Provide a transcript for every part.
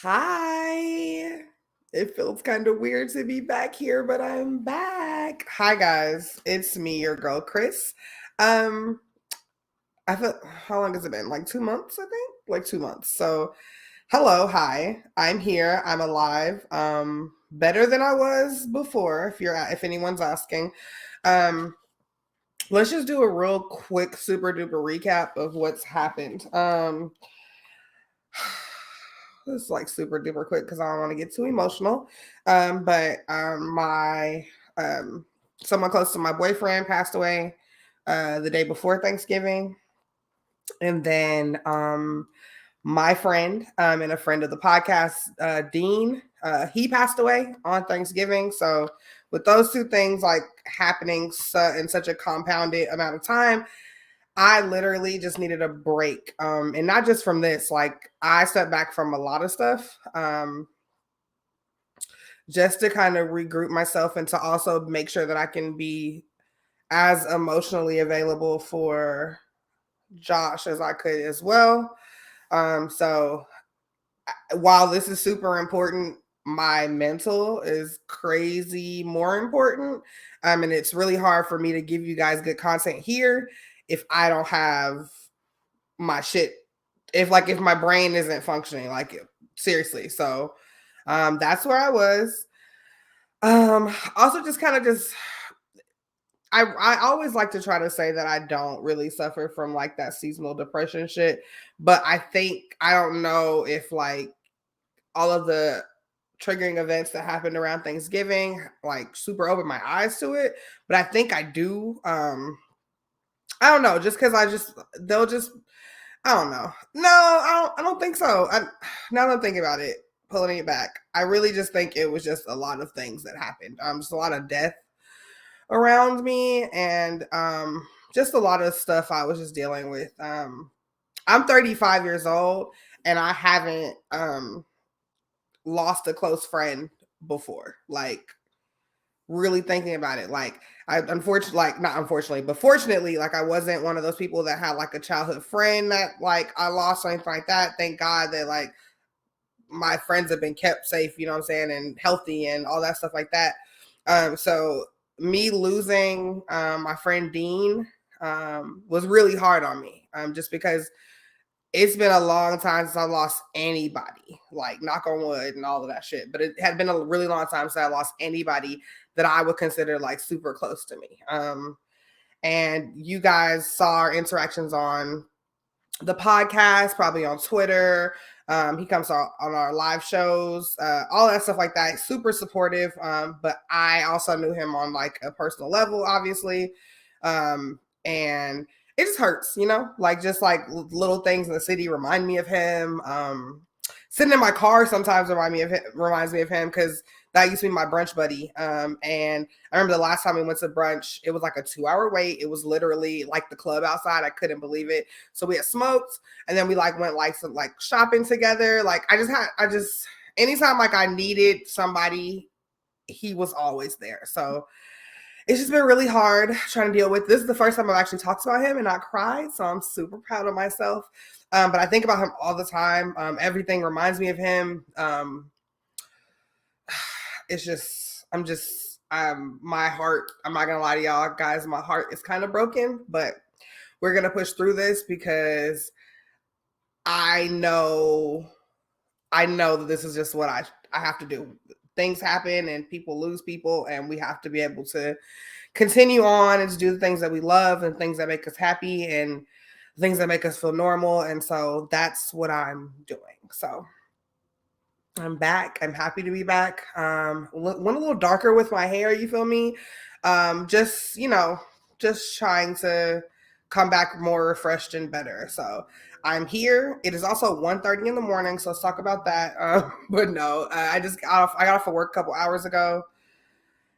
Hi. It feels kind of weird to be back here, but I'm back. Hi guys, it's me, your girl Chris. Um, I feel how long has it been? Like 2 months, I think. Like 2 months. So, hello, hi. I'm here. I'm alive. Better than I was before. If anyone's asking, um, let's just do a real quick, super duper recap of what's happened. This is like super duper quick because I don't want to get too emotional. But my someone close to my boyfriend passed away the day before Thanksgiving, and then my friend and a friend of the podcast, Dean, he passed away on Thanksgiving. So with those two things like happening in such a compounded amount of time, I literally just needed a break. And not just from this, like I stepped back from a lot of stuff just to kind of regroup myself and to also make sure that I can be as emotionally available for Josh as I could as well. So while this is super important, my mental is crazy more important. And it's really hard for me to give you guys good content here if I don't have my shit, if my brain isn't functioning, like seriously. So that's where I was. Also just kind of just I always like to try to say that I don't really suffer from like that seasonal depression shit, but I don't know if like all of the triggering events that happened around Thanksgiving like super opened my eyes to it, but I think I do. I don't know, just because they'll just I don't know. No, I don't think so. Now that I'm thinking about it, pulling it back, I really just think it was just a lot of things that happened. Just a lot of death around me, and just a lot of stuff I was just dealing with. I'm 35 years old, and I haven't lost a close friend before. Like really thinking about it, like I unfortunately, like not unfortunately, but fortunately, like I wasn't one of those people that had like a childhood friend that like I lost or anything like that. Thank God that like my friends have been kept safe, you know what I'm saying, and healthy and all that stuff like that. So me losing my friend Dean was really hard on me, just because it's been a long time since I lost anybody, like knock on wood and all of that shit. But it had been a really long time since I lost anybody that I would consider like super close to me. And you guys saw our interactions on the podcast, probably on Twitter. He comes on our live shows, all that stuff like that. Super supportive. But I also knew him on like a personal level, obviously. And it just hurts, like just like little things in the city remind me of him. Sitting in my car sometimes reminds me of him because that used to be my brunch buddy. And I remember the last time we went to brunch, it was like a 2-hour wait. It was literally like the club outside. I couldn't believe it. So we had smoked, and then we like went like some like shopping together. Like I just anytime like I needed somebody, he was always there. So it's just been really hard trying to deal with. This is the first time I've actually talked about him and not cried, so I'm super proud of myself. But I think about him all the time. Everything reminds me of him. It's just, my heart, I'm not gonna lie to y'all guys, my heart is kind of broken, but we're gonna push through this because I know that this is just what I have to do. Things happen and people lose people, and we have to be able to continue on and to do the things that we love and things that make us happy and things that make us feel normal. And so that's what I'm doing. So I'm back. I'm happy to be back. Went a little darker with my hair, you feel me? Just, just trying to come back more refreshed and better. So I'm here. It is also 1:30 in the morning, so let's talk about that. But no, I got off of work a couple hours ago,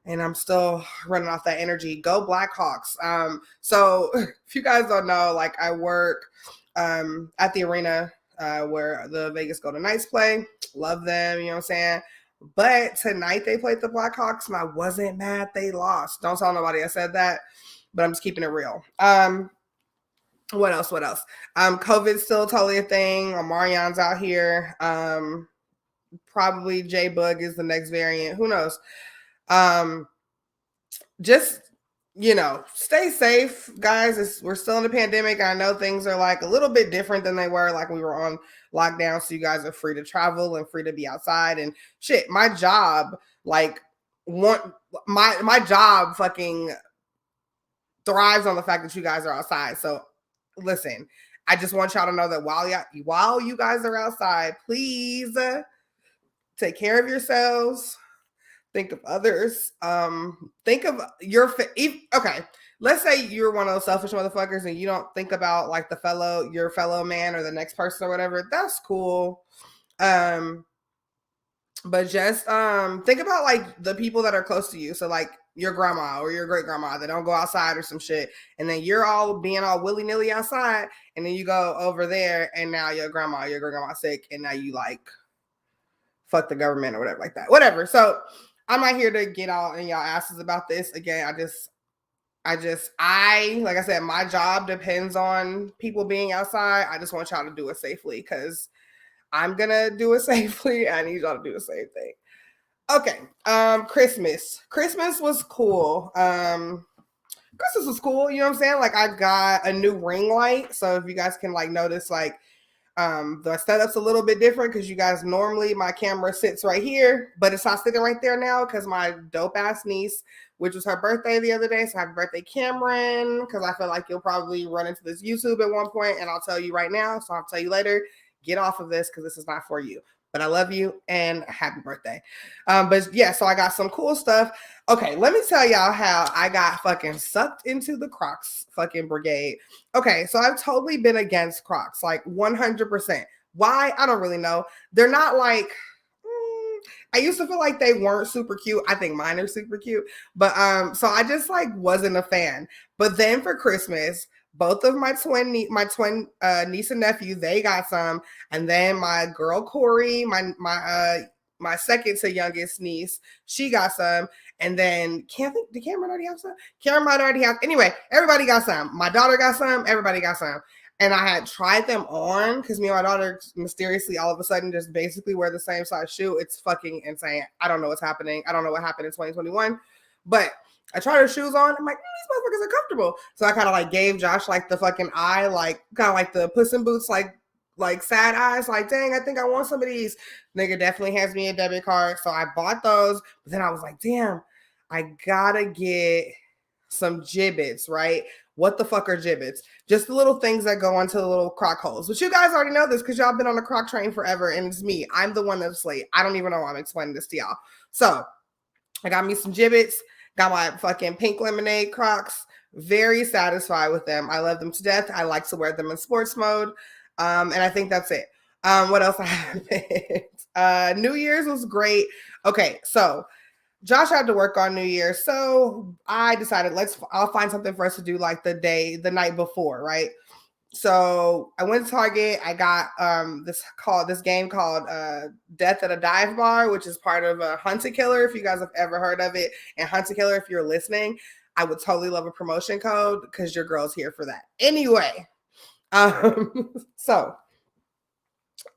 and I'm still running off that energy. Go Blackhawks. So if you guys don't know, like I work at the arena where the Vegas Golden Knights play. Love them, you know what I'm saying? But tonight they played the Blackhawks, and I wasn't mad they lost. Don't tell nobody I said that, but I'm just keeping it real. What else? COVID's still totally a thing. Marion's out here. probably J-Bug is the next variant. Who knows? Just, stay safe, guys. We're still in the pandemic. I know things are like a little bit different than they were like we were on lockdown. So you guys are free to travel and free to be outside and shit. My job, like, my job fucking thrives on the fact that you guys are outside. So listen, I just want y'all to know that while you guys are outside, please take care of yourselves. Think of others. Think of okay. Let's say you're one of those selfish motherfuckers and you don't think about like your fellow man or the next person or whatever. That's cool. But just think about like the people that are close to you. So like your grandma or your great grandma that don't go outside or some shit, and then you're all being all willy nilly outside, and then you go over there, and now your great grandma's sick, and now you like fuck the government or whatever like that. Whatever. So I'm not here to get all in y'all asses about this. Again, I like I said, my job depends on people being outside. I just want y'all to do it safely because I'm gonna do it safely. I need y'all to do the same thing. Okay. Christmas was cool. Christmas was cool. You know what I'm saying? Like I got a new ring light. So if you guys can like notice, like the setup's a little bit different because you guys normally my camera sits right here, but it's not sitting right there now because my dope ass niece, which was her birthday the other day. So happy birthday, Cameron, because I feel like you'll probably run into this YouTube at one point, and I'll tell you right now. So I'll tell you later. Get off of this because this is not for you. But I love you and happy birthday. But yeah, so I got some cool stuff. Okay, let me tell y'all how I got fucking sucked into the Crocs fucking brigade. Okay, so I've totally been against Crocs, like 100%. Why? I don't really know. They're not like, I used to feel like they weren't super cute. I think mine are super cute. But so I just like wasn't a fan. But then for Christmas, both of my twin niece and nephew, they got some, and then my girl Corey, my second to youngest niece, she got some, and then did Cameron already have some? Cameron might already have. Anyway, everybody got some. My daughter got some. Everybody got some, and I had tried them on because me and my daughter mysteriously all of a sudden just basically wear the same size shoe. It's fucking insane. I don't know what's happening. I don't know what happened in 2021, but I tried her shoes on. I'm like, these motherfuckers are comfortable. So I kind of like gave Josh like the fucking eye, like kind of like the Puss in Boots, like sad eyes. Like, dang, I think I want some of these. Nigga definitely has me a debit card. So I bought those. But then I was like, damn, I gotta get some gibbets, right? What the fuck are gibbets? Just the little things that go onto the little croc holes. But you guys already know this because y'all been on the croc train forever. And it's me. I'm the one that's late. I don't even know why I'm explaining this to y'all. So I got me some gibbets. Got my fucking pink lemonade Crocs. Very satisfied with them. I love them to death. I like to wear them in sports mode. And I think that's it. What else happened? New Year's was great. Okay, so Josh had to work on New Year's. So I decided I'll find something for us to do like the night before, right? So I went to Target. I got this game called Death at a Dive Bar, which is part of Hunt a Killer, if you guys have ever heard of it. And Hunt a Killer, if you're listening, I would totally love a promotion code because your girl's here for that. Anyway, so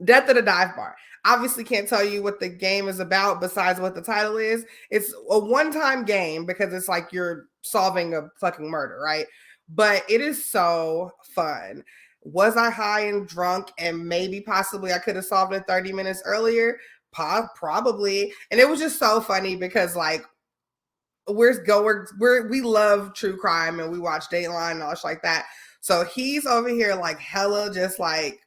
Death at a Dive Bar. Obviously can't tell you what the game is about besides what the title is. It's a one-time game because it's like you're solving a fucking murder, right? But it is so fun. Was I high and drunk and maybe possibly I could have solved it 30 minutes earlier? Probably. And it was just so funny because like we love true crime and we watch Dateline and all shit like that. So he's over here like hella just like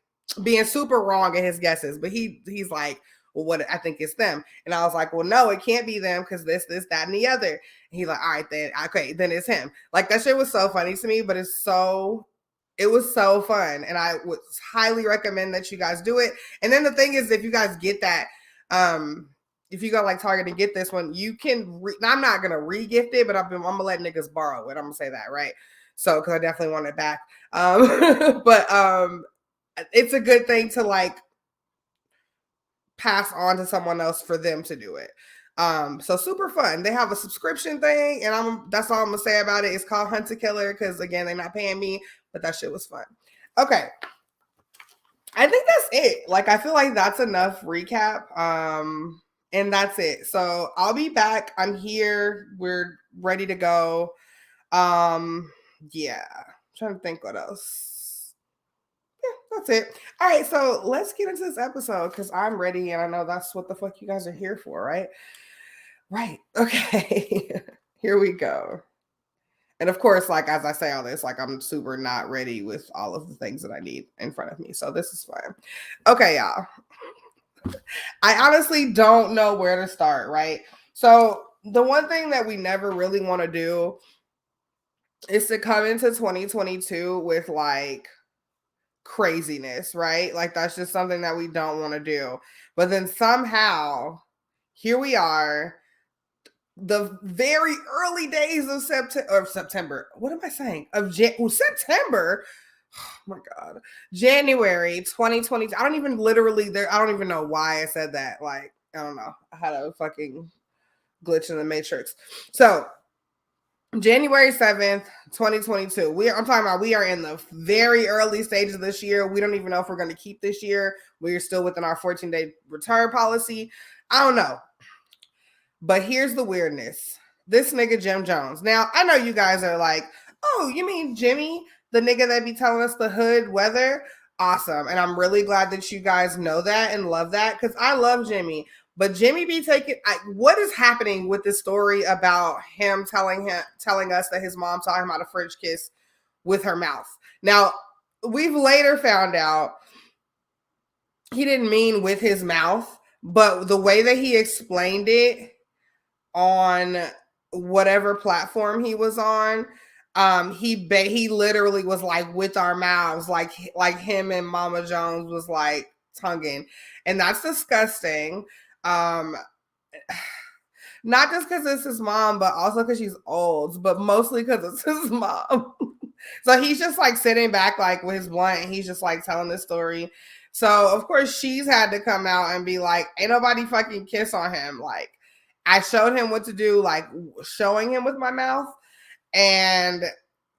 being super wrong in his guesses, but he's like, well, what I think it's them. And I was like, well, no, it can't be them because this, that, and the other. And he's like, all right, then okay, then it's him. Like that shit was so funny to me, but it was so fun. And I would highly recommend that you guys do it. And then the thing is, if you guys get that, if you go like Target and get this one, you can, I'm not going to re-gift it, but I'm going to let niggas borrow it. I'm going to say that, right? So, because I definitely want it back. But it's a good thing to like pass on to someone else for them to do it. So super fun. They have a subscription thing, and that's all I'm gonna say about it. It's called Hunt a Killer because again, they're not paying me, but that shit was fun. Okay. I think that's it. Like, I feel like that's enough recap. And that's it. So I'll be back. I'm here. We're ready to go. Yeah. I'm trying to think what else. Yeah, that's it. All right, so let's get into this episode because I'm ready and I know that's what the fuck you guys are here for, right? Right. Okay. Here we go. And of course, like as I say all this, like I'm super not ready with all of the things that I need in front of me. So this is fine. Okay, y'all. I honestly don't know where to start, right? So the one thing that we never really want to do is to come into 2022 with like craziness, right? Like that's just something that we don't want to do. But then somehow here we are, the very early days of September. What am I saying? September. Oh my god. January 2020. I don't even literally there. I don't even know why I said that. Like, I don't know. I had a fucking glitch in the matrix. So January 7th, 2022. I'm talking about we are in the very early stages of this year. We don't even know if we're going to keep this year. We're still within our 14-day return policy. I don't know. But here's the weirdness. This nigga Jim Jones. Now, I know you guys are like, oh, you mean Jimmy, the nigga that be telling us the hood weather? Awesome. And I'm really glad that you guys know that and love that because I love Jimmy. But Jimmy be what is happening with this story about him telling us that his mom taught him how to French kiss with her mouth? Now, we've later found out he didn't mean with his mouth, but the way that he explained it on whatever platform he was on, he literally was like with our mouths, like him and Mama Jones was like tonguing, and that's disgusting. Not just because it's his mom, but also because she's old, but mostly because it's his mom. So he's just like sitting back like with his blunt and he's just like telling this story. So of course she's had to come out and be like, ain't nobody fucking kiss on him. Like, I showed him what to do, like showing him with my mouth. And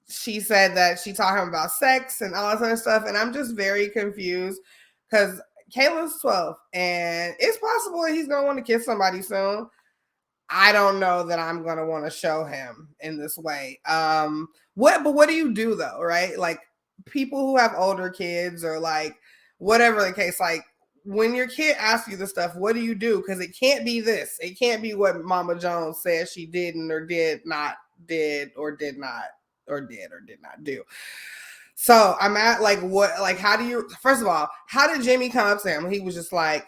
she said that she taught him about sex and all that other stuff. And I'm just very confused because Caitlin's 12 and it's possible that he's going to want to kiss somebody soon. I don't know that I'm going to want to show him in this way. What do you do though? Right? Like people who have older kids or like whatever the case, like when your kid asks you the stuff, what do you do? Because it can't be this. It can't be what Mama Jones said she didn't or did not do. So I'm at like what, like how do you, first of all, how did Jimmy come up to him? He was just like,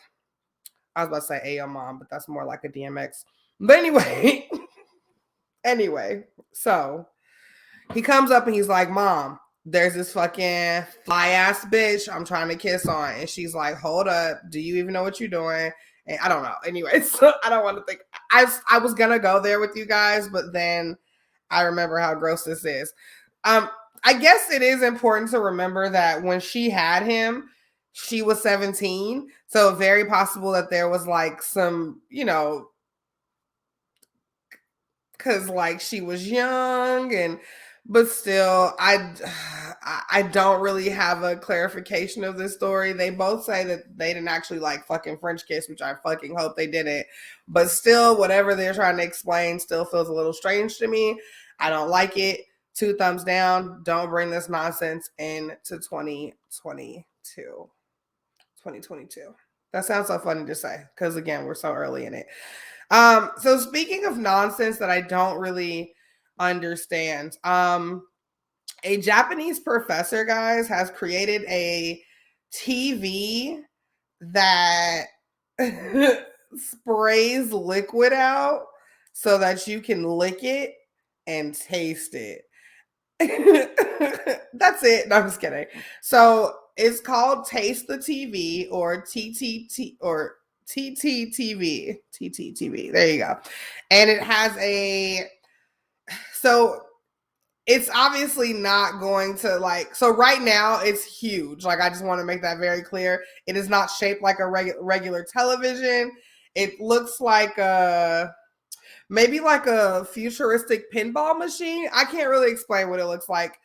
I was about to say, hey, yo, mom, but that's more like a DMX. But anyway, so he comes up and he's like, Mom, there's this fucking fly ass bitch I'm trying to kiss on. And she's like, hold up. Do you even know what you're doing? And I don't know. Anyway, so I don't want to think. I was going to go there with you guys, but then I remember how gross this is. I guess it is important to remember that when she had him, she was 17. So very possible that there was like some, because like she was young but still I don't really have a clarification of this story. They both say that they didn't actually like fucking French kiss, which I fucking hope they didn't, but still whatever they're trying to explain still feels a little strange to me. I don't like it. 2 thumbs down. Don't bring this nonsense into 2022. That sounds so funny to say because again we're so early in it. So speaking of nonsense that I don't really understand, a Japanese professor, guys, has created a TV that sprays liquid out so that you can lick it and taste it. That's it. No, I'm just kidding. So it's called Taste the TV or TTT or TTTV. TTTV. There you go. And it has so it's obviously not going to so right now it's huge. Like I just want to make that very clear. It is not shaped like a regular television. It looks like maybe like a futuristic pinball machine. I can't really explain what it looks like.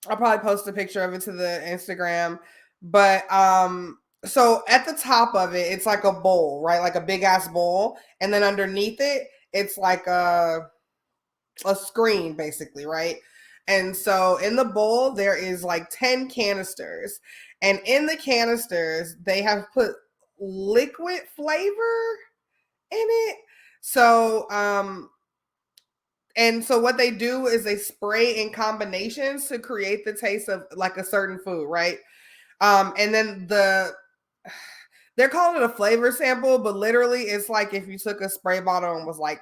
I'll probably post a picture of it to the Instagram. But so at the top of it, it's like a bowl, right? Like a big ass bowl. And then underneath it, it's like a screen basically, right? And so in the bowl there is like 10 canisters. And in the canisters, they have put liquid flavor in it. So and so what they do is they spray in combinations to create the taste of like a certain food, right? And then they're calling it a flavor sample, but literally it's like if you took a spray bottle and was like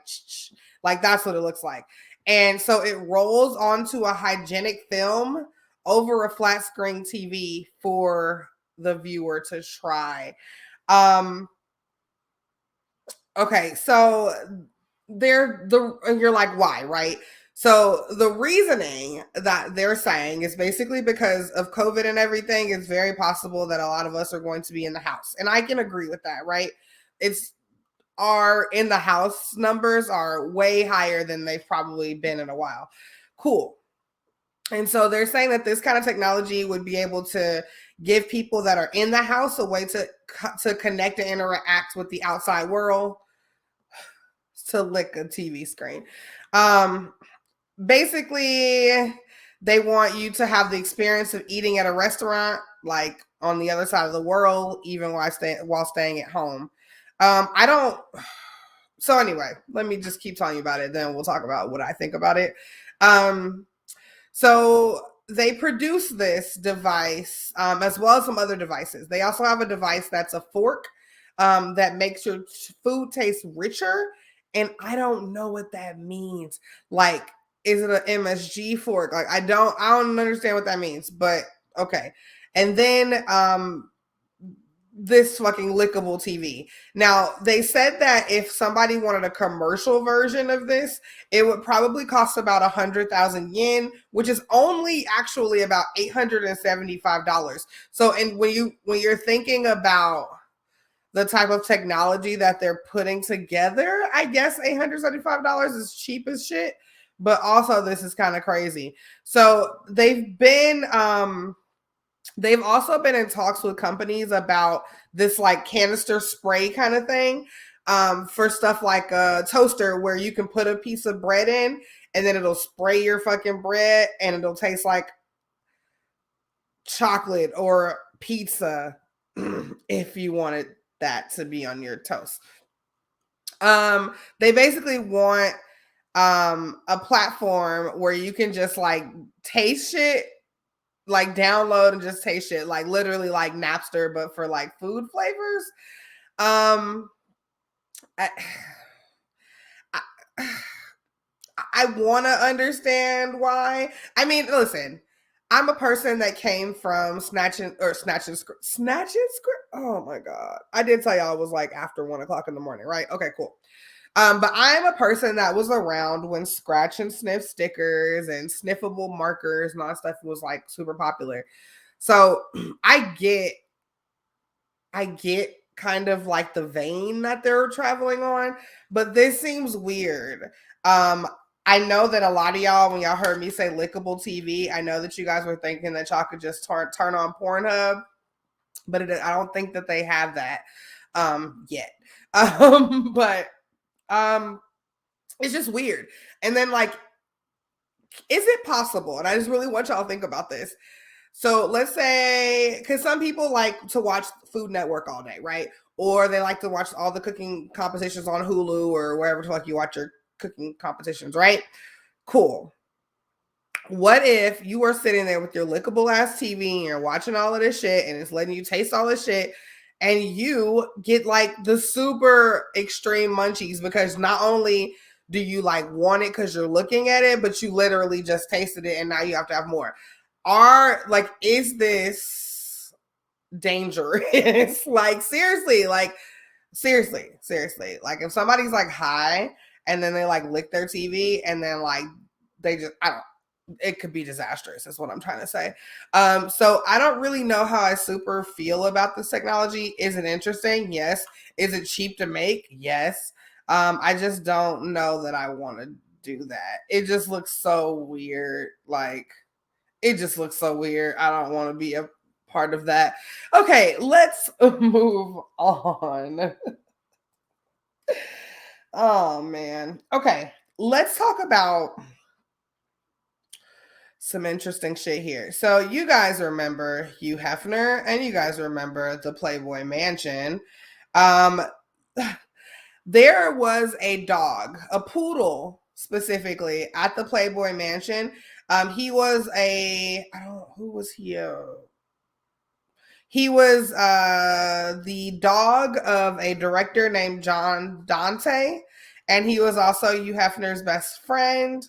that's what it looks like. And so it rolls onto a hygienic film over a flat screen TV for the viewer to try. Okay, so and you're like, why, right? So the reasoning that they're saying is basically because of COVID and everything, it's very possible that a lot of us are going to be in the house. And I can agree with that, right? It's our in the house numbers are way higher than they've probably been in a while. Cool. And so they're saying that this kind of technology would be able to give people that are in the house a way to connect and interact with the outside world, to lick a TV screen. Basically, they want you to have the experience of eating at a restaurant, like on the other side of the world, even while staying at home. I don't. So anyway, let me just keep telling you about it. Then we'll talk about what I think about it. So they produce this device as well as some other devices. They also have a device that's a fork that makes your food taste richer. And I don't know what that means. Like, is it an MSG fork? Like, I don't understand what that means, but okay. And then this fucking lickable TV. Now, they said that if somebody wanted a commercial version of this, it would probably cost about 100,000 yen, which is only actually about $875. So, and when you're thinking about the type of technology that they're putting together, I guess $875 is cheap as shit. But also, this is kind of crazy. So they've also been in talks with companies about this like canister spray kind of thing for stuff like a toaster where you can put a piece of bread in and then it'll spray your fucking bread and it'll taste like chocolate or pizza if you wanted that to be on your toast. They basically want a platform where you can just like taste shit, like download and just taste shit, like literally like Napster, but for like food flavors. Um, I, I, I want to understand why. I mean, listen, I'm a person that came from snatching script. Oh my god, I did tell y'all it was like after 1 o'clock in the morning, right? Okay, cool. But I'm a person that was around when scratch and sniff stickers and sniffable markers and all that stuff was like super popular. So I get kind of like the vein that they're traveling on, but this seems weird. I know that a lot of y'all, when y'all heard me say lickable TV, I know that you guys were thinking that y'all could just turn on Pornhub, but I don't think that they have that yet. But it's just weird. And then like, is it possible? And I just really want y'all to think about this. So let's say, because some people like to watch Food Network all day, right? Or they like to watch all the cooking competitions on Hulu or wherever the fuck you watch your cooking competitions, right? Cool. What if you were sitting there with your lickable ass TV and you're watching all of this shit and it's letting you taste all this shit and you get like the super extreme munchies because not only do you like want it because you're looking at it, but you literally just tasted it and now you have to have more. Is this dangerous? Like seriously, like if somebody's like high and then they like lick their TV and then like they just, I don't, it could be disastrous is what I'm trying to say. So I don't really know how I super feel about this technology. Is it interesting? Yes. Is it cheap to make? Yes. I just don't know that I want to do that. It just looks so weird. Like, It just looks so weird. I don't want to be a part of that. Okay, let's move on. Oh man. Okay, let's talk about some interesting shit here. So you guys remember Hugh Hefner and you guys remember the Playboy Mansion. Um there was a dog, a poodle specifically, at the Playboy Mansion. He was I don't know, who was he? He was the dog of a director named John Dante, and he was also Hugh Hefner's best friend.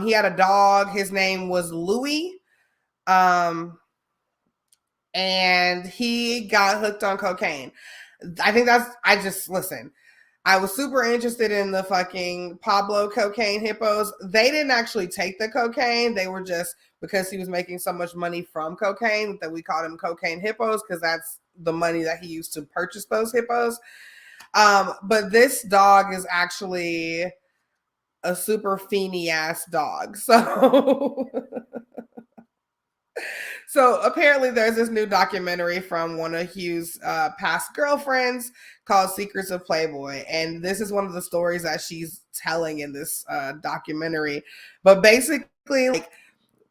He had a dog. His name was Louis. Um, and he got hooked on cocaine. I just, listen, I was super interested in the fucking Pablo cocaine hippos. They didn't actually take the cocaine. They were just, because he was making so much money from cocaine, that we called him cocaine hippos, because that's the money that he used to purchase those hippos. But this dog is actually a super feeny ass dog. So apparently there's this new documentary from one of Hugh's past girlfriends called Secrets of Playboy. And this is one of the stories that she's telling in this documentary. But basically, like,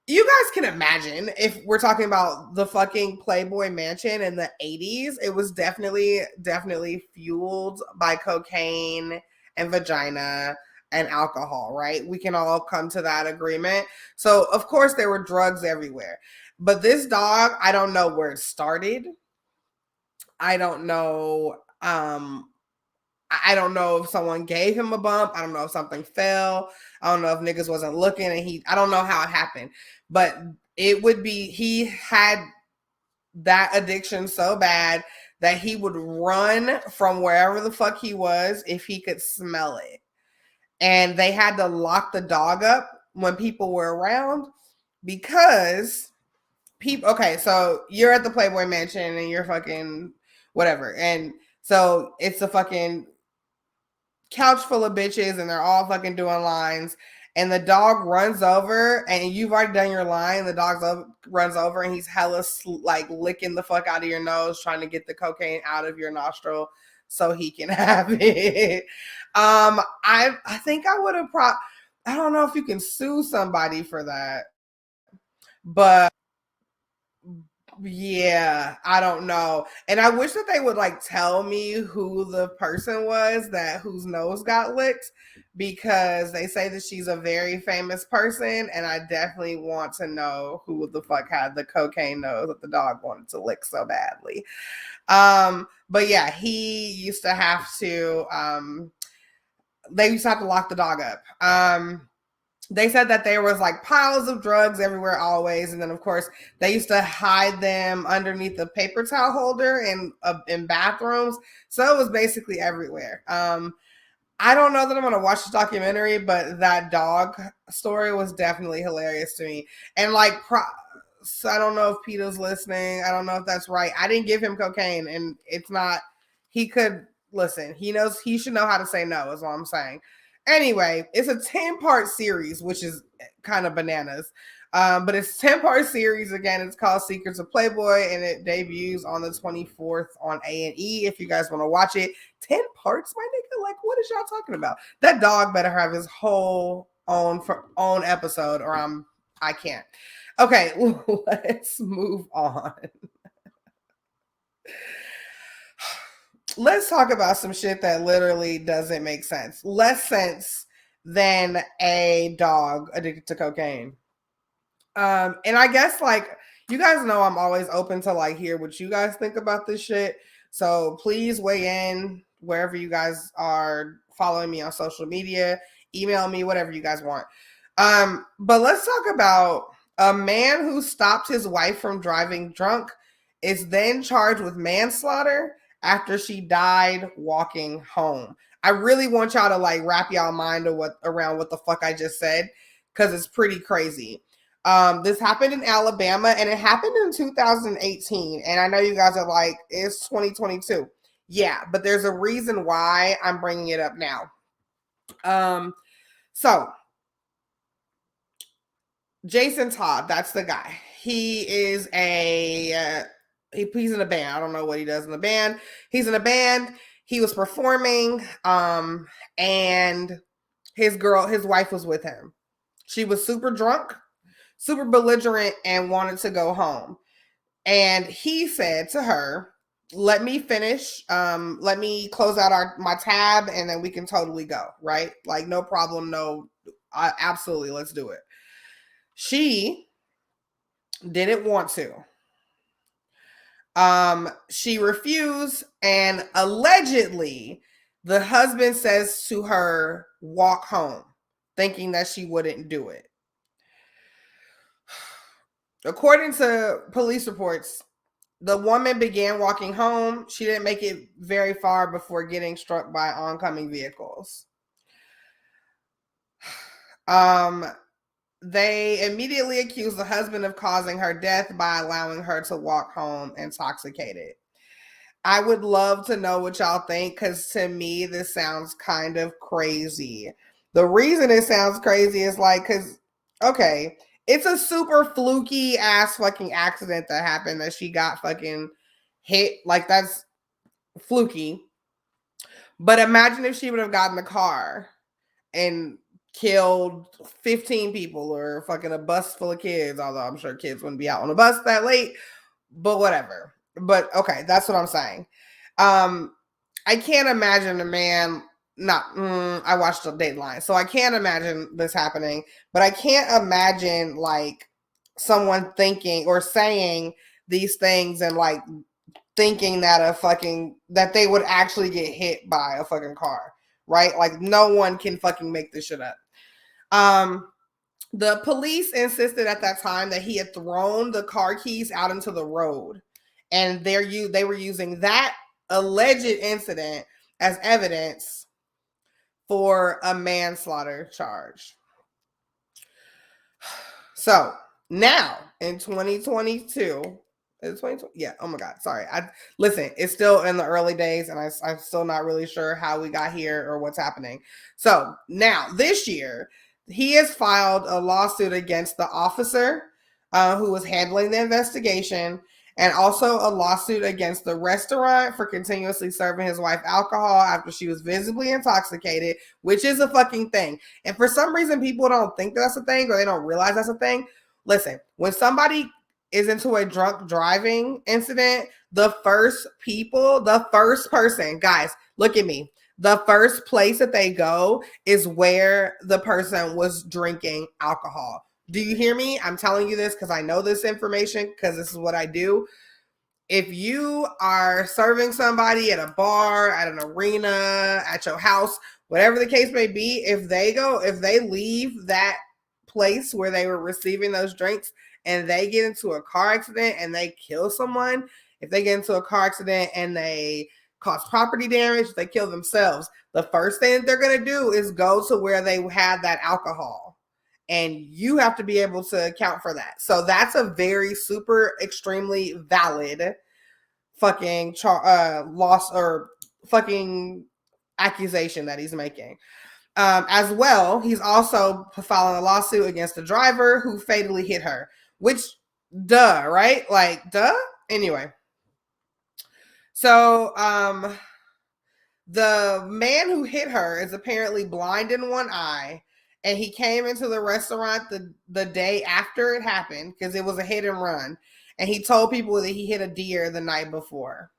you guys can imagine, if we're talking about the fucking Playboy Mansion in the 80s, it was definitely fueled by cocaine and vagina and alcohol, right? We can all come to that agreement. So, of course, there were drugs everywhere. But this dog, I don't know where it started. I don't know. I don't know if someone gave him a bump. I don't know if something fell. I don't know if niggas wasn't looking and I don't know how it happened. But he had that addiction so bad that he would run from wherever the fuck he was if he could smell it. And they had to lock the dog up when people were around because people, okay, so you're at the Playboy Mansion and you're fucking whatever. And so it's a fucking couch full of bitches and they're all fucking doing lines. And the dog runs over and you've already done your line. The dog runs over and he's hella like licking the fuck out of your nose, trying to get the cocaine out of your nostril so he can have it. I think I would have I don't know if you can sue somebody for that, but yeah, I don't know. And I wish that they would like tell me who the person was whose nose got licked, because they say that she's a very famous person and I definitely want to know who the fuck had the cocaine nose that the dog wanted to lick so badly. But yeah, he used to have to they used to have to lock the dog up. They said that there was like piles of drugs everywhere always. And then of course they used to hide them underneath the paper towel holder in bathrooms. So it was basically everywhere. I don't know that I'm going to watch the documentary, but that dog story was definitely hilarious to me. And like, so I don't know if Peter's listening. I don't know if that's right. I didn't give him cocaine and it's not, he could listen. He should know how to say no is what I'm saying. Anyway, it's a 10-part series, which is kind of bananas. But it's a 10-part series. Again, it's called Secrets of Playboy, and it debuts on the 24th on A&E. If you guys want to watch it, 10 parts, my nigga. Like, what is y'all talking about? That dog better have his whole own episode, or I can't. Okay, let's move on. Let's talk about some shit that literally doesn't make sense. Less sense than a dog addicted to cocaine. And I guess like you guys know I'm always open to like hear what you guys think about this shit. So please weigh in wherever you guys are following me on social media, email me, whatever you guys want. But let's talk about a man who stopped his wife from driving drunk is then charged with manslaughter after she died walking home. I really want y'all to like wrap y'all mind around what the fuck I just said, because it's pretty crazy. This happened in Alabama and it happened in 2018. And I know you guys are like, it's 2022. Yeah, but there's a reason why I'm bringing it up now. So Jason Todd, that's the guy. He is he's in a band. I don't know what he does in the band. He's in a band. He was performing, and his wife was with him. She was super drunk, super belligerent, and wanted to go home. And he said to her, let me finish. Let me close out my tab, and then we can totally go, right? Like, no problem. No, absolutely. Let's do it. She didn't want to. She refused, and allegedly the husband says to her, walk home, thinking that she wouldn't do it. According to police reports, the woman began walking home. She didn't make it very far before getting struck by oncoming vehicles. They immediately accused the husband of causing her death by allowing her to walk home intoxicated. I would love to know what y'all think, because to me, this sounds kind of crazy. The reason it sounds crazy is because, okay, it's a super fluky ass fucking accident that happened that she got fucking hit. Like, that's fluky. But imagine if she would have gotten the car and killed 15 people, or fucking a bus full of kids, although I'm sure kids wouldn't be out on a bus that late, but whatever. But okay, that's what I'm saying. I can't imagine a man I watched the Dateline, so I can't imagine this happening, but I can't imagine like someone thinking or saying these things and like thinking that they would actually get hit by a fucking car, right? Like, no one can fucking make this shit up. The police insisted at that time that he had thrown the car keys out into the road, and they were using that alleged incident as evidence for a manslaughter charge. So now in 2022, is it 2020? Yeah. Oh my God. Sorry. Listen, it's still in the early days, and I'm still not really sure how we got here or what's happening. So now this year, he has filed a lawsuit against the officer who was handling the investigation, and also a lawsuit against the restaurant for continuously serving his wife alcohol after she was visibly intoxicated, which is a fucking thing. And for some reason, people don't think that's a thing, or they don't realize that's a thing. Listen, when somebody is into a drunk driving incident, the first person, guys, look at me. The first place that they go is where the person was drinking alcohol. Do you hear me? I'm telling you this because I know this information, because this is what I do. If you are serving somebody at a bar, at an arena, at your house, whatever the case may be, if they leave that place where they were receiving those drinks and they get into a car accident and they kill someone, if they get into a car accident and they cause property damage, they kill themselves, the first thing that they're going to do is go to where they had that alcohol. And you have to be able to account for that. So that's a very super extremely valid fucking loss or fucking accusation that he's making. As well, he's also filing a lawsuit against the driver who fatally hit her, which, duh, right? Like, duh? Anyway. So, the man who hit her is apparently blind in one eye, and he came into the restaurant the day after it happened, because it was a hit and run, and he told people that he hit a deer the night before.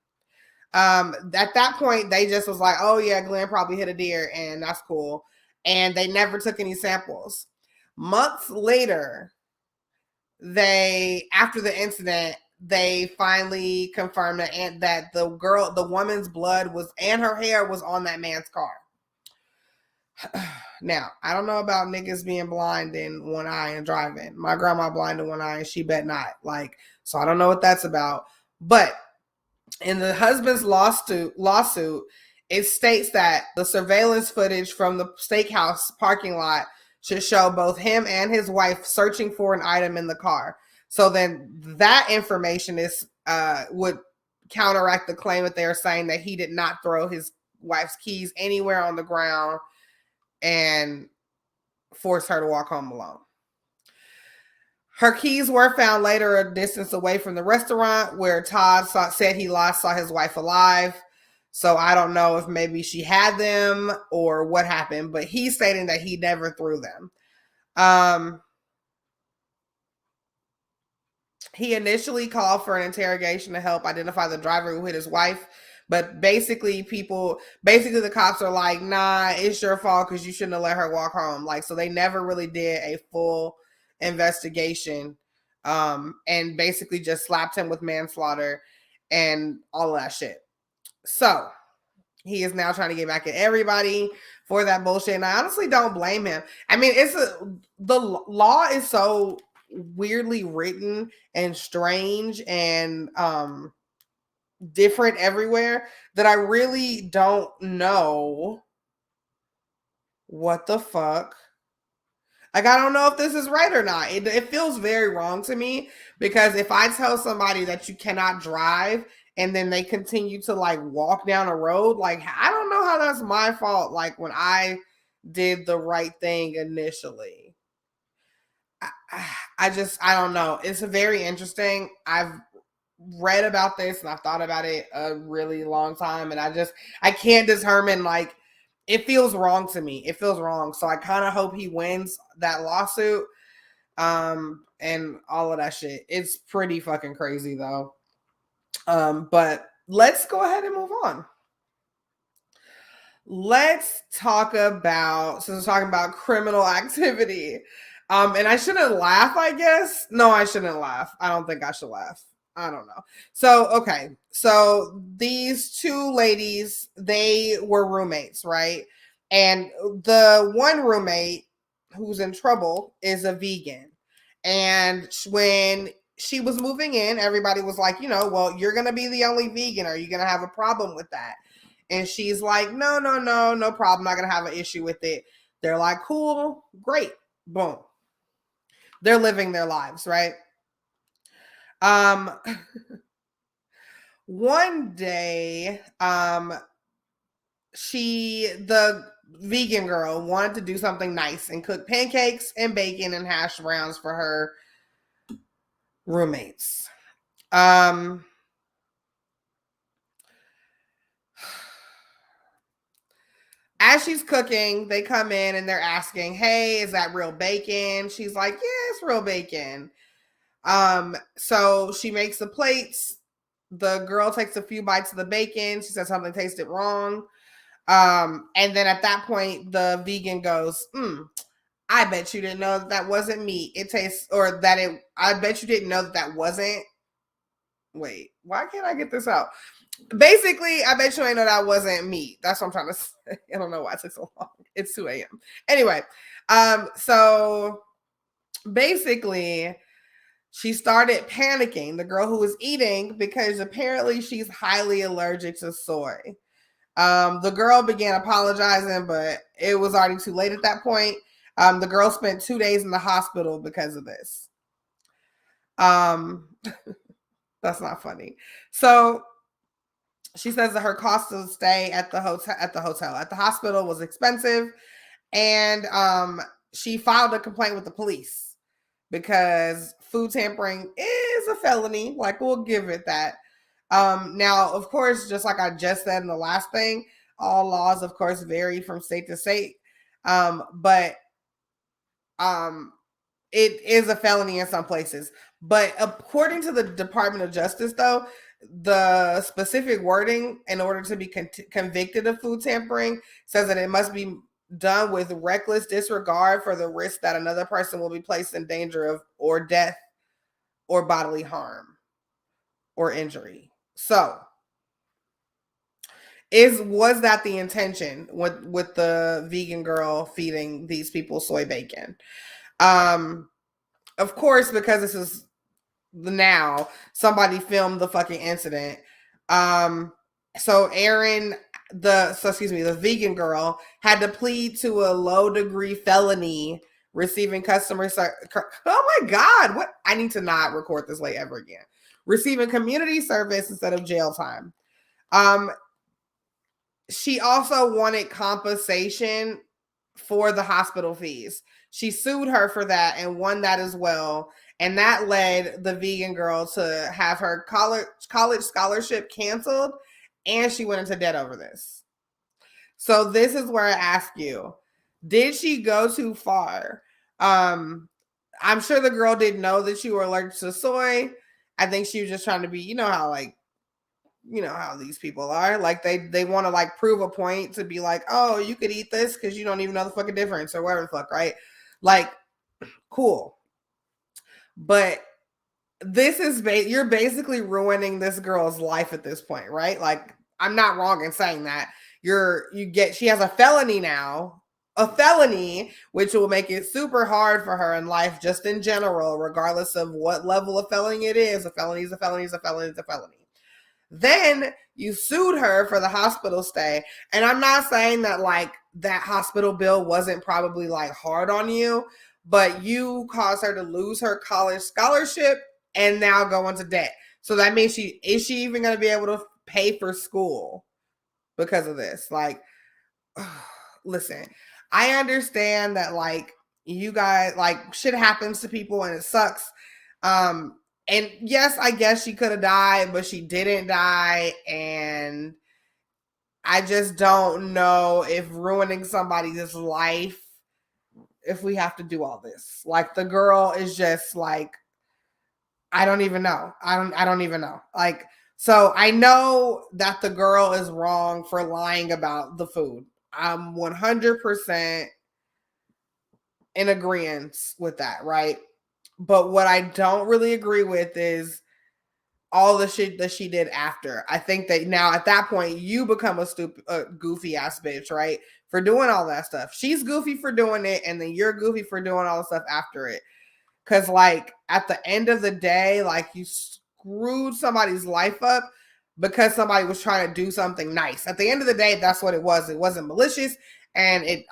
At that point, they just was like, oh yeah, Glenn probably hit a deer, and that's cool. And they never took any samples. Months later, after the incident, they finally confirmed that the woman's blood and her hair was on that man's car. Now, I don't know about niggas being blind in one eye and driving. My grandma blind in one eye, and she bet not. Like, so I don't know what that's about. But in the husband's lawsuit, it states that the surveillance footage from the steakhouse parking lot should show both him and his wife searching for an item in the car. So then that information would counteract the claim that they are saying that he did not throw his wife's keys anywhere on the ground and force her to walk home alone. Her keys were found later a distance away from the restaurant where Todd said he last saw his wife alive. So I don't know if maybe she had them or what happened, but he's stating that he never threw them. He initially called for an interrogation to help identify the driver who hit his wife. But basically, the cops are like, nah, it's your fault because you shouldn't have let her walk home. Like, so they never really did a full investigation, and basically just slapped him with manslaughter and all of that shit. So he is now trying to get back at everybody for that bullshit. And I honestly don't blame him. I mean, the law is so weirdly written and strange and different everywhere that I really don't know what the fuck. Like, I don't know if this is right or not. It feels very wrong to me, because if I tell somebody that you cannot drive and then they continue to like walk down a road, like, I don't know how that's my fault. Like, when I did the right thing initially, I don't know. It's very interesting. I've read about this and I've thought about it a really long time, and I can't determine, like, it feels wrong to me. It feels wrong. So I kind of hope he wins that lawsuit, and all of that shit. It's pretty fucking crazy though. But let's go ahead and move on. Let's talk about, since we're talking about criminal activity, and I shouldn't laugh, I guess. No, I shouldn't laugh. I don't think I should laugh. I don't know. So, okay. So these two ladies, they were roommates, right? And the one roommate who's in trouble is a vegan. And when she was moving in, everybody was like, well, you're going to be the only vegan. Are you going to have a problem with that? And she's like, no problem. Not going to have an issue with it. They're like, cool, great, boom. They're living their lives, right? One day, the vegan girl wanted to do something nice and cook pancakes and bacon and hash browns for her roommates. As she's cooking, they come in and they're asking, hey, is that real bacon? She's like, yeah, it's real bacon. So she makes the plates. The girl takes a few bites of the bacon. She says something tasted wrong. And then at that point, the vegan goes, I bet you didn't know that wasn't meat. It tastes, or that it, I bet you didn't know that wasn't, wait, why can't I get this out? Basically, I bet you ain't know that wasn't meat. That's what I'm trying to say. I don't know why it took so long. It's 2 a.m. Anyway, so basically, she started panicking, the girl who was eating, because apparently she's highly allergic to soy. The girl began apologizing, but it was already too late at that point. The girl spent 2 days in the hospital because of this. That's not funny. So she says that her cost of stay at the hospital was expensive, and she filed a complaint with the police because food tampering is a felony. Like, we'll give it that. Now, of course, just like I just said in the last thing, all laws, of course, vary from state to state. But it is a felony in some places. But according to the Department of Justice, though, the specific wording in order to be convicted of food tampering says that it must be done with reckless disregard for the risk that another person will be placed in danger of or death or bodily harm or injury. So, was that the intention with the vegan girl feeding these people soy bacon? Of course, because this is now, somebody filmed the fucking incident. So Erin, the vegan girl, had to plead to a low degree felony, receiving customer oh my god, what, I need to not record this late ever again. Receiving community service instead of jail time. She also wanted compensation for the hospital fees. She sued her for that and won that as well. And that led the vegan girl to have her college scholarship canceled, and she went into debt over this. So this is where I ask you, did she go too far? I'm sure the girl didn't know that you were allergic to soy. I think she was just trying to be, you know how these people are. Like they want to like prove a point to be like, oh, you could eat this because you don't even know the fucking difference or whatever the fuck, right? Like, cool. But this is you're basically ruining this girl's life at this point, right? Like, I'm not wrong in saying that. She has a felony now, which will make it super hard for her in life, just in general, regardless of what level of felony it is. A felony is a felony is a felony is a felony. Then you sued her for the hospital stay. And I'm not saying that like that hospital bill wasn't probably like hard on you, but you caused her to lose her college scholarship and now go into debt. So that means is she even going to be able to pay for school because of this? Like, listen, I understand that like you guys, like shit happens to people and it sucks. And yes, I guess she could have died, but she didn't die. And I just don't know if ruining somebody's life, if we have to do all this. Like the girl is just like, I don't even know. I don't even know. Like, so I know that the girl is wrong for lying about the food. I'm 100% in agreement with that, right? But what I don't really agree with is all the shit that she did after. I think that now at that point, you become a goofy ass bitch, right? For doing all that stuff. She's goofy for doing it, and then you're goofy for doing all the stuff after it. Because, like, at the end of the day, like, you screwed somebody's life up because somebody was trying to do something nice. At the end of the day, that's what it was. It wasn't malicious. And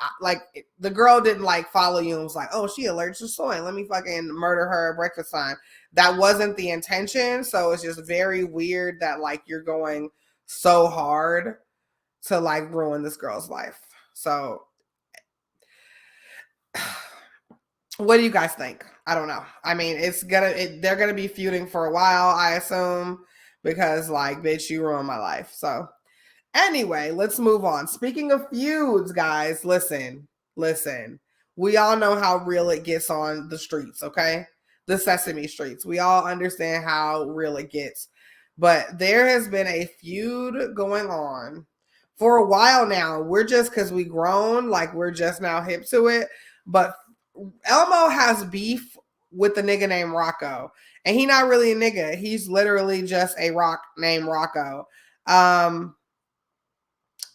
the girl didn't like follow you and was like, oh, she allergic to soy. Let me fucking murder her at breakfast time. That wasn't the intention. So it's just very weird that like you're going so hard to like ruin this girl's life. So what do you guys think? I don't know. I mean, they're gonna be feuding for a while, I assume, because like, bitch, you ruined my life. So anyway, let's move on. Speaking of feuds, guys, listen. We all know how real it gets on the streets, okay? The Sesame streets. We all understand how real it gets. But there has been a feud going on for a while now. We're just, because we grown, like we're just now hip to it. But Elmo has beef with the nigga named Rocco. And he not really a nigga. He's literally just a rock named Rocco.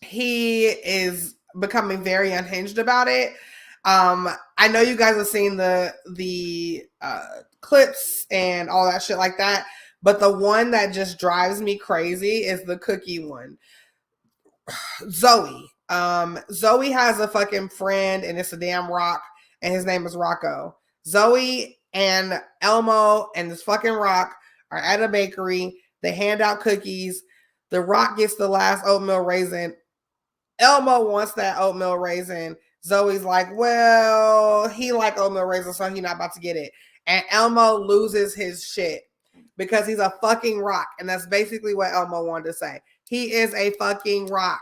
He is becoming very unhinged about it. I know you guys have seen the clips and all that shit like that, but the one that just drives me crazy is the cookie one. Zoe. Zoe has a fucking friend and it's a damn rock and his name is Rocco. Zoe and Elmo and this fucking rock are at a bakery. They hand out cookies. The rock gets the last oatmeal raisin. Elmo wants that oatmeal raisin. Zoe's like, well, he like oatmeal raisin, so he's not about to get it. And Elmo loses his shit because he's a fucking rock. And that's basically what Elmo wanted to say. He is a fucking rock,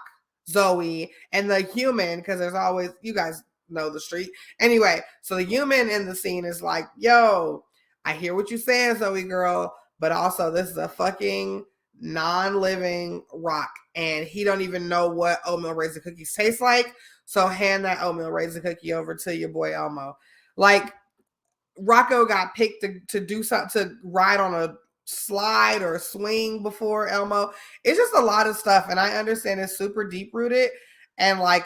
Zoe. And the human, because there's always, you guys know the street. Anyway, so the human in the scene is like, yo, I hear what you're saying, Zoe girl, but also this is a fucking non-living rock and he don't even know what oatmeal raisin cookies taste like, so hand that oatmeal raisin cookie over to your boy Elmo. Like, Rocco got picked to do something, to ride on a slide or a swing before Elmo. It's just a lot of stuff, and I understand it's super deep rooted, and like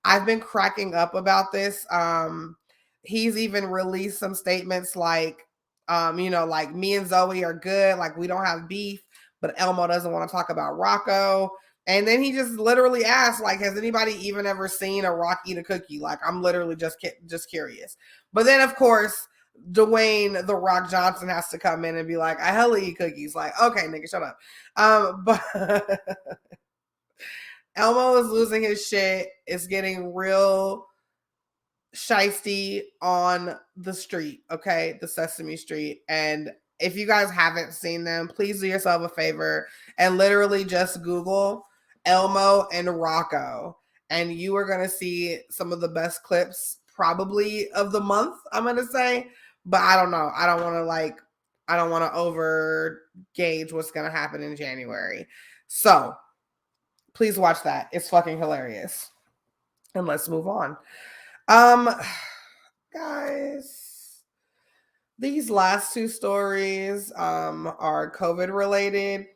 I've been cracking up about this. He's even released some statements like like me and Zoe are good, like we don't have beef, but Elmo doesn't want to talk about Rocco. And then he just literally asked, like, has anybody even ever seen a rock eat a cookie? Like, I'm literally just curious. But then, of course, Dwayne The Rock Johnson has to come in and be like, I hella eat cookies. Like, okay, nigga, shut up. But Elmo is losing his shit. It's getting real shiesty on the street, okay? The Sesame Street. And if you guys haven't seen them, please do yourself a favor and literally just Google Elmo and Rocco. And you are going to see some of the best clips probably of the month, I'm going to say. But I don't know. I don't want to over gauge what's going to happen in January. So please watch that. It's fucking hilarious. And let's move on. Guys, these last two stories are COVID related,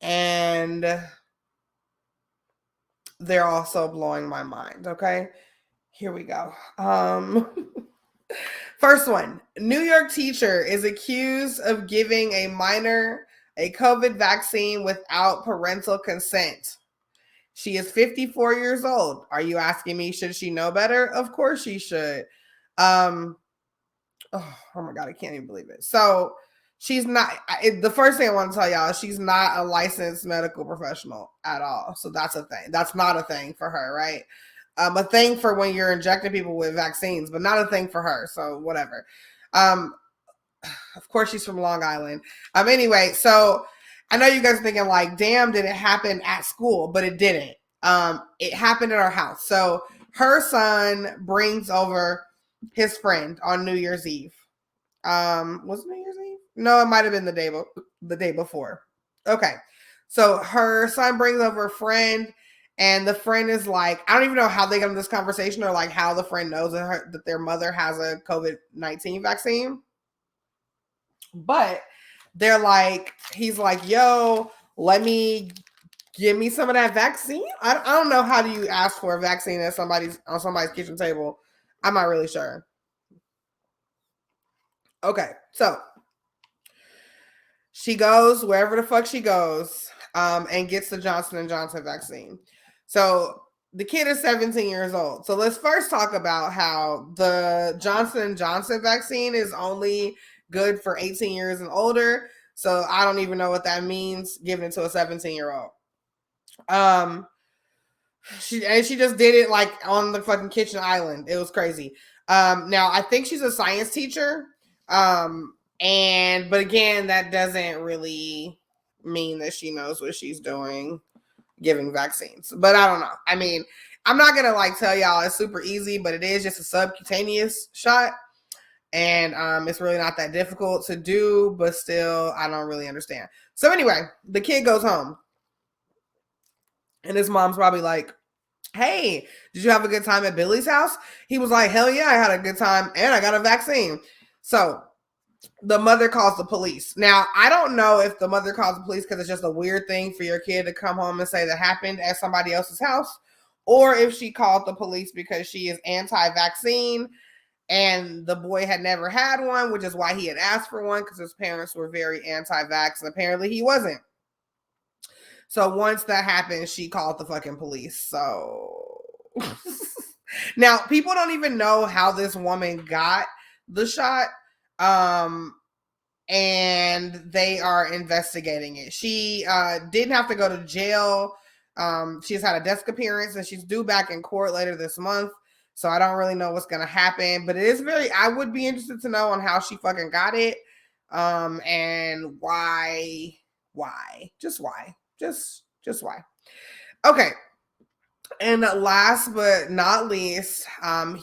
and they're also blowing my mind. Okay, here we go. First one: New York teacher is accused of giving a minor a COVID vaccine without parental consent. She is 54 years old. Are you asking me, should she know better? Of course she should. Oh my God, I can't even believe it. So she's not, the first thing I want to tell y'all is she's not a licensed medical professional at all. So that's a thing. That's not a thing for her, right? A thing for when you're injecting people with vaccines, but not a thing for her. So whatever. Of course she's from Long Island. Anyway, so I know you guys are thinking like, damn, did it happen at school? But it didn't. It happened at our house. So her son brings over his friend on New Year's Eve. Was it New Year's Eve? No, it might have been the day before. Okay. So her son brings over a friend, and the friend is like, I don't even know how they got into this conversation or like how the friend knows that their mother has a COVID-19 vaccine. But they're like, he's like, yo, give me some of that vaccine. I don't know, how do you ask for a vaccine on somebody's kitchen table? I'm not really sure. Okay, so she goes wherever the fuck she goes, and gets the Johnson & Johnson vaccine. So the kid is 17 years old. So let's first talk about how the Johnson & Johnson vaccine is only good for 18 years and older. So I don't even know what that means, giving it to a 17-year-old. She just did it like on the fucking kitchen island. It was crazy. Now I think she's a science teacher. But again, that doesn't really mean that she knows what she's doing giving vaccines. But I don't know. I mean, I'm not gonna like tell y'all it's super easy, but it is just a subcutaneous shot. And it's really not that difficult to do, but still, I don't really understand. So anyway, the kid goes home. And his mom's probably like, hey, did you have a good time at Billy's house? He was like, hell yeah, I had a good time and I got a vaccine. So the mother calls the police. Now, I don't know if the mother calls the police because it's just a weird thing for your kid to come home and say that happened at somebody else's house, or if she called the police because she is anti-vaccine and the boy had never had one, which is why he had asked for one, because his parents were very anti-vax and apparently he wasn't. So once that happened, she called the fucking police. So now people don't even know how this woman got the shot. And they are investigating it. She didn't have to go to jail. She's had a desk appearance and she's due back in court later this month. So I don't really know what's going to happen, but it is I would be interested to know on how she fucking got it. And why, just why. Okay. And last but not least,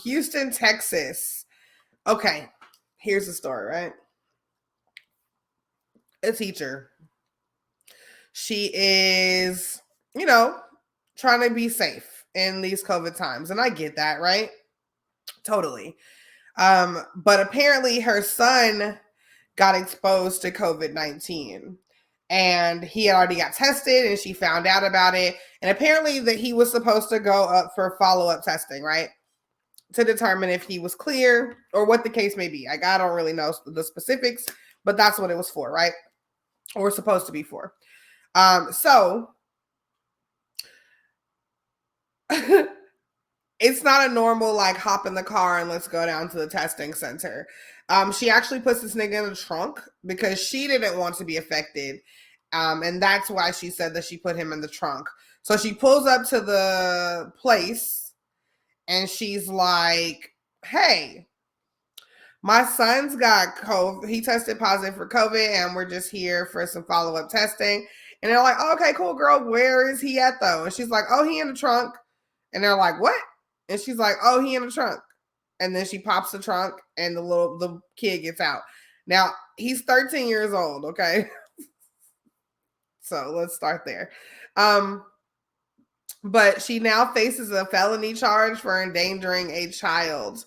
Houston, Texas. Okay. Here's the story, right? A teacher. She is, trying to be safe in these COVID times. And I get that, right? Totally. But apparently her son got exposed to COVID-19. And he had already got tested and she found out about it. And apparently that he was supposed to go up for follow-up testing, right? To determine if he was clear or what the case may be. I don't really know the specifics, but that's what it was for, right? Or supposed to be for. So it's not a normal like hop in the car and let's go down to the testing center. She actually puts this nigga in the trunk because she didn't want to be affected. And that's why she said that she put him in the trunk. So she pulls up to the place and she's like, hey, my son's got COVID. He tested positive for COVID, and we're just here for some follow-up testing. And they're like, oh, okay, cool, girl. Where is he at, though? And she's like, oh, he in the trunk. And they're like, what? And she's like, oh, he in the trunk. And then she pops the trunk, and the kid gets out. Now, he's 13 years old, okay? So let's start there. But she now faces a felony charge for endangering a child.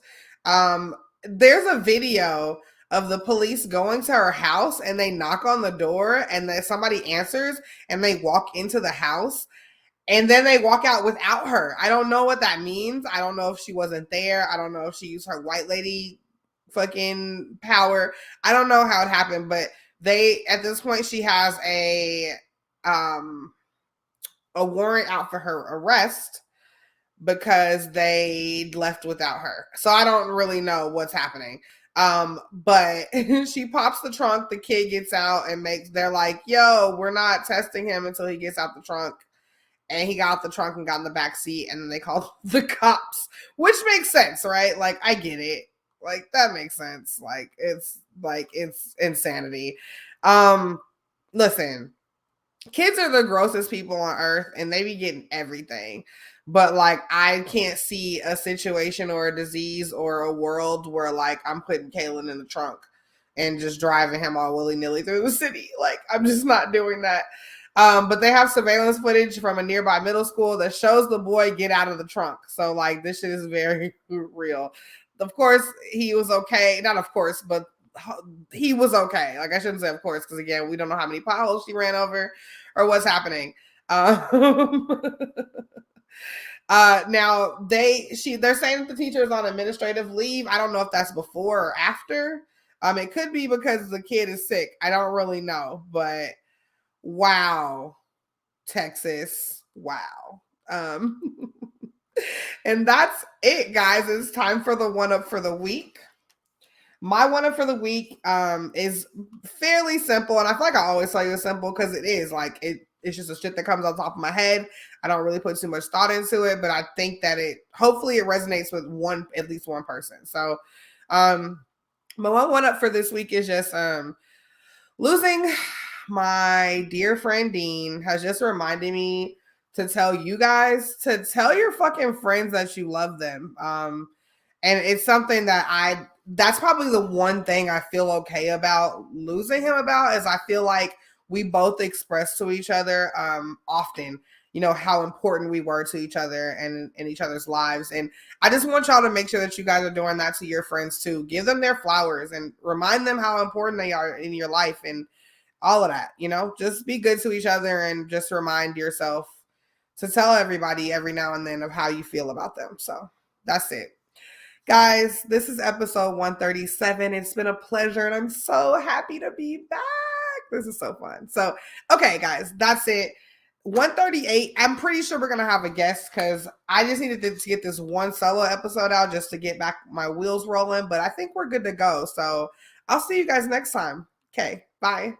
There's a video of the police going to her house, and they knock on the door, and then somebody answers, and they walk into the house, and then they walk out without her. I don't know what that means. I don't know if she wasn't there. I don't know if she used her white lady fucking power. I don't know how it happened, but at this point, she has a warrant out for her arrest because they left without her. So I don't really know what's happening. But she pops the trunk, the kid gets out, and they're like, yo, we're not testing him until he gets out the trunk. And he got out the trunk and got in the back seat, and then they called the cops, which makes sense, right? Like, I get it. Like, that makes sense. It's insanity. Listen, kids are the grossest people on earth, and they be getting everything. But I can't see a situation or a disease or a world where I'm putting Kalen in the trunk and just driving him all willy-nilly through the city. I'm just not doing that. But they have surveillance footage from a nearby middle school that shows the boy get out of the trunk. So this shit is very real. Of course, he was okay. Not of course, but he was okay. I shouldn't say of course, because again, we don't know how many potholes she ran over or what's happening. Now they're saying that the teacher is on administrative leave. I don't know if that's before or after. It could be because the kid is sick. I don't really know, but wow, Texas, wow. And that's it, guys. It's time for the one up for the week. My one up for the week is fairly simple, and I feel like I always tell you it's simple because it is. It's just a shit that comes on top of my head. I don't really put too much thought into it, but I think that hopefully it resonates with at least one person. So, my one up for this week is just losing my dear friend Dean has just reminded me to tell you guys to tell your fucking friends that you love them. And it's something that's probably the one thing I feel okay about losing him about is I feel like we both express to each other often, how important we were to each other and in each other's lives. And I just want y'all to make sure that you guys are doing that to your friends too. Give them their flowers and remind them how important they are in your life and all of that, just be good to each other and just remind yourself to tell everybody every now and then of how you feel about them. So that's it. Guys, this is episode 137. It's been a pleasure, and I'm so happy to be back. This is so fun. So, okay, guys, that's it. 138. I'm pretty sure we're going to have a guest because I just needed to get this one solo episode out just to get back my wheels rolling. But I think we're good to go. So I'll see you guys next time. Okay, bye.